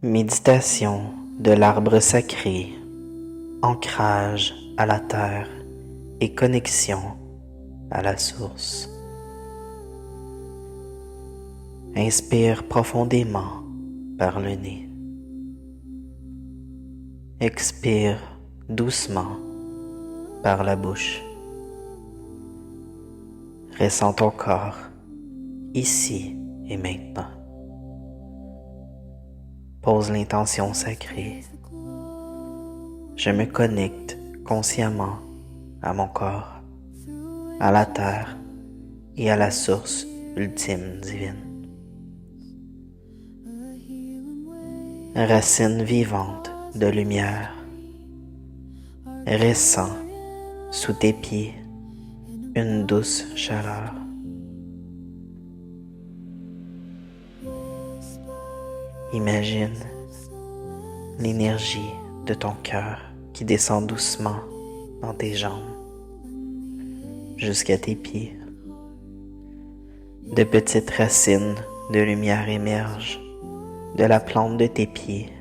Méditation de l'arbre sacré, ancrage à la terre et connexion à la source. Inspire profondément par le nez. Expire doucement par la bouche. Ressens ton corps ici et maintenant. Pose l'intention sacrée. Je me connecte consciemment à mon corps, à la terre et à la source ultime divine. Racine vivante de lumière, ressens sous tes pieds une douce chaleur. Imagine l'énergie de ton cœur qui descend doucement dans tes jambes jusqu'à tes pieds. De petites racines de lumière émergent de la plante de tes pieds.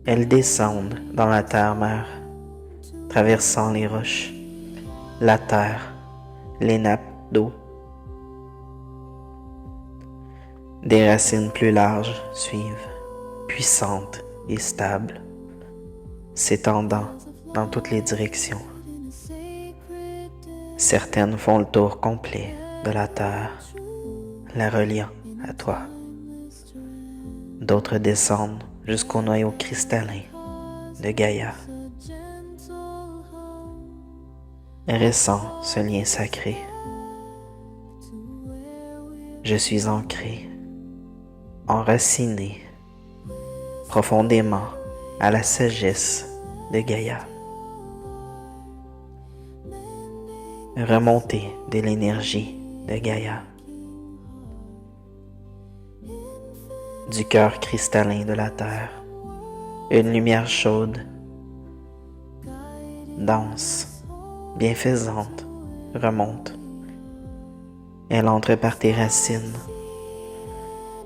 Elles descendent dans la terre-mère, traversant les roches, la terre, les nappes d'eau. Des racines plus larges suivent, puissantes et stables, s'étendant dans toutes les directions. Certaines font le tour complet de la terre, la reliant à toi. D'autres descendent jusqu'au noyau cristallin de Gaïa. Ressens ce lien sacré. Je suis ancré, enraciné profondément à la sagesse de Gaïa. Remontez de l'énergie de Gaïa, du cœur cristallin de la terre, une lumière chaude, dense, bienfaisante, remonte. Elle entre par tes racines,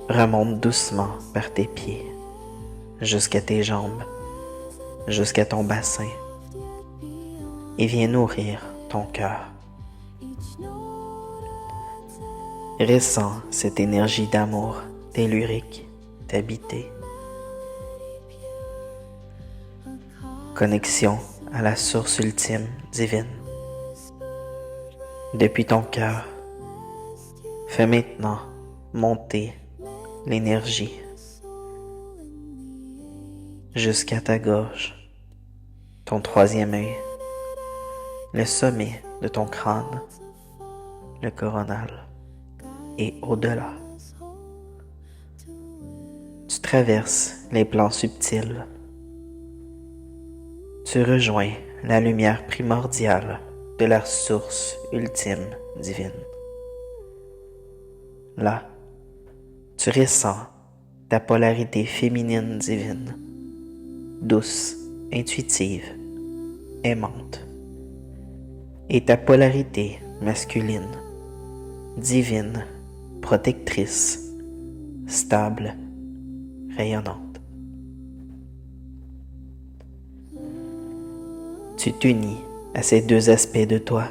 remonte doucement par tes pieds, jusqu'à tes jambes, jusqu'à ton bassin, et vient nourrir ton cœur. Ressens cette énergie d'amour tellurique t'habiter. Connexion à la source ultime divine. Depuis ton cœur, fais maintenant monter l'énergie jusqu'à ta gorge, ton troisième œil, le sommet de ton crâne, le coronal et au-delà. Tu traverses les plans subtils. Tu rejoins la lumière primordiale de la source ultime divine. Là, tu ressens ta polarité féminine divine, douce, intuitive, aimante, et ta polarité masculine, divine, protectrice, stable, rayonnante. Tu t'unis à ces deux aspects de toi.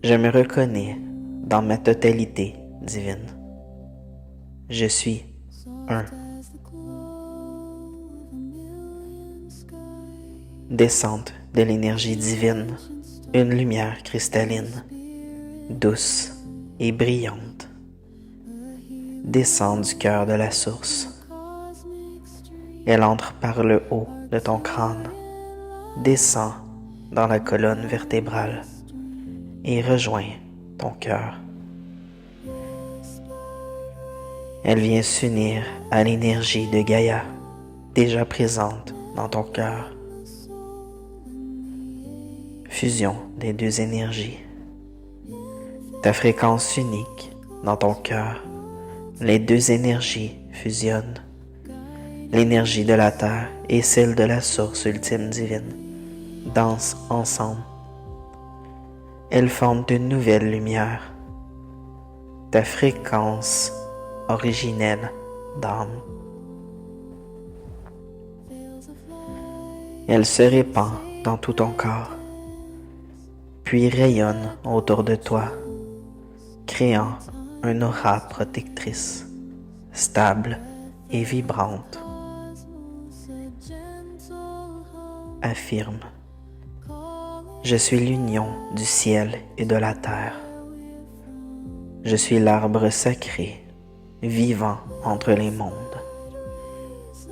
Je me reconnais dans ma totalité divine. Je suis un. Descente de l'énergie divine, une lumière cristalline, douce et brillante. Descend du cœur de la source. Elle entre par le haut de ton crâne, descend dans la colonne vertébrale et rejoint ton cœur. Elle vient s'unir à l'énergie de Gaïa, déjà présente dans ton cœur. Fusion des deux énergies. Ta fréquence unique dans ton cœur. Les deux énergies fusionnent. L'énergie de la terre et celle de la source ultime divine dansent ensemble. Elles forment une nouvelle lumière. Ta fréquence originelle d'âme. Elle se répand dans tout ton corps, puis rayonne autour de toi, créant une aura protectrice, stable et vibrante. Affirme: je suis l'union du ciel et de la terre. Je suis l'arbre sacré, vivant entre les mondes.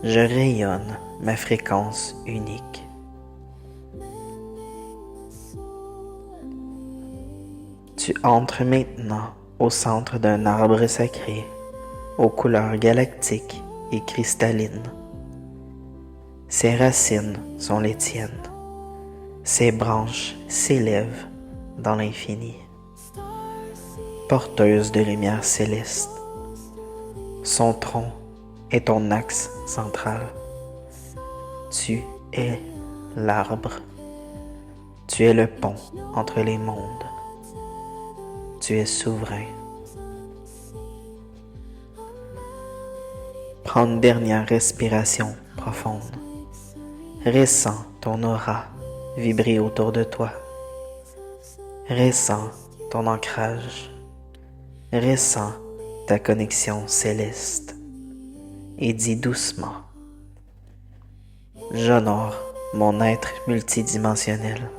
Je rayonne ma fréquence unique. Tu entres maintenant au centre d'un arbre sacré aux couleurs galactiques et cristallines. Ses racines sont les tiennes. Ses branches s'élèvent dans l'infini, porteuses de lumière céleste. Son tronc est ton axe central. Tu es l'arbre. Tu es le pont entre les mondes. Tu es souverain. Prends une dernière respiration profonde. Ressens ton aura vibrer autour de toi. Ressens ton ancrage. Ressens ta connexion céleste. Et dis doucement: j'honore mon être multidimensionnel.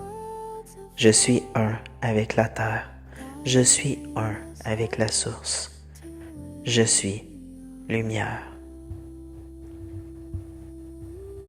Je suis un avec la terre. Je suis un avec la source. Je suis lumière.